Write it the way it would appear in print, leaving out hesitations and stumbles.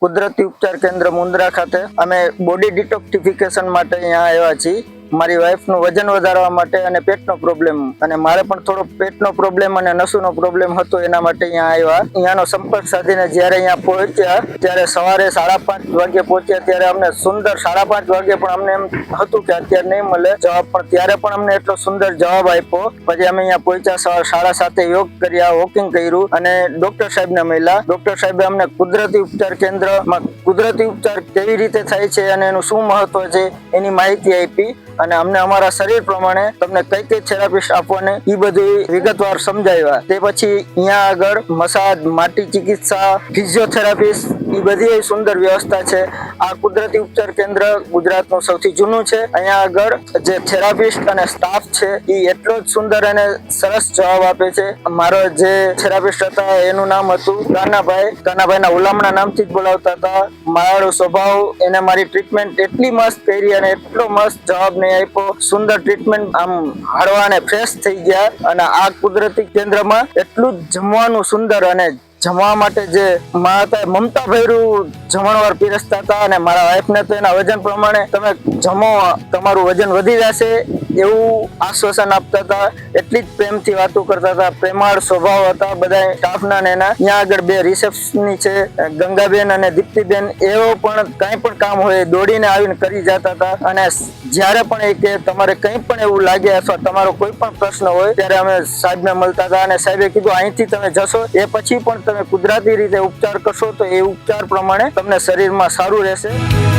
કુદરતી ઉપચાર કેન્દ્ર મુન્દ્રા ખાતે અમે બોડી ડિટોક્સિફિકેશન માટે અહીંયા આવ્યા છીએ। મારી વાઈફનું વજન વધારવા માટે અને પેટનો પ્રોબ્લેમ, અને મારે પણ થોડો પેટનો પ્રોબ્લેમ અને નસુનો પ્રોબ્લેમ હતો, એના માટે અહીંયા આવ્યા। અહીંયાનો સંપર્ક સાધીને જ્યારે અહીંયા પહોંચ્યા ત્યારે સવારે 5:30 વાગે પહોંચ્યા ત્યારે અમને સુંદર 5:30 વાગે પણ અમને એમ હતું કે અત્યારે નહીં મળે જવાબ, પણ ત્યારે પણ અમને એટલો સુંદર જવાબ આપ્યો। પછી અમે અહીંયા પહોંચ્યા, સવારે 7:30 યોગ કર્યા, વોકિંગ કર્યું અને ડોક્ટર સાહેબને મળ્યા। ડોક્ટર સાહેબે અમને કુદરતી ઉપચાર કેન્દ્રમાં કુદરતી ઉપચાર કેવી રીતે થાય છે અને એનું શું મહત્વ છે એની માહિતી આપી, અને અમને અમારા શરીર પ્રમાણે તમને કઈ થેરાપી આપવાની એ બધું વિગતવાર સમજાવ્યા। તે પછી અહીંયા આગળ મસાજ, માટી ચિકિત્સા, ફિઝિયોથેરાપિસ્ટ એ બધી સુંદર વ્યવસ્થા છે। આ કુદરતી ઉપચાર કેન્દ્ર ગુજરાતનું સૌથી જૂનું છે। અહીંયા આગળ જે થેરાપિસ્ટ અને સ્ટાફ છે એ એટલો જ સુંદર અને સરસ જવાબ આપે છે। મારો જે થેરાપિસ્ટ હતા એનું નામ હતું કાનાભાઈના ઉલામણા નામથી જ બોલાવતા હતા। મારો સ્વભાવ, એને મારી ટ્રીટમેન્ટ એટલી મસ્ત કરી અને એટલો મસ્ત જવાબ નહીં આપ્યો, સુંદર ટ્રીટમેન્ટ, આમ હળવા અને ફ્રેશ થઈ ગયા। અને આ કુદરતી કેન્દ્રમાં એટલું જ જમવાનું સુંદર, અને જમવા માટે જે મમતા ભર્યું જમણવાર પીરસતા હતા, અને મારા વાઈફને તો એના વજન પ્રમાણે તમે જમો તમારું વજન વધી જશે એવું આશ્વાસન આપતા હતા। એટલી જ પ્રેમથી વાતો કરતા હતા, પ્રેમાળ સ્વભાવ હતા બધા સ્ટાફના ને એના। ત્યાં આગળ 2 રિસેપ્શની છે, ગંગાબેન અને દીપ્તિબેન, એવો પણ કંઈ પણ કામ હોય દોડીને આવીને કરી જતા હતા। અને જ્યારે પણ એ કે તમારે કંઈ પણ એવું લાગે અથવા તમારો કોઈ પણ પ્રશ્ન હોય ત્યારે અમે સાહેબને મળતા હતા, અને સાહેબે કીધું અહીંથી તમે જશો એ પછી પણ તમે કુદરતી રીતે ઉપચાર કરશો તો એ ઉપચાર પ્રમાણે તમને શરીરમાં સારું રહેશે।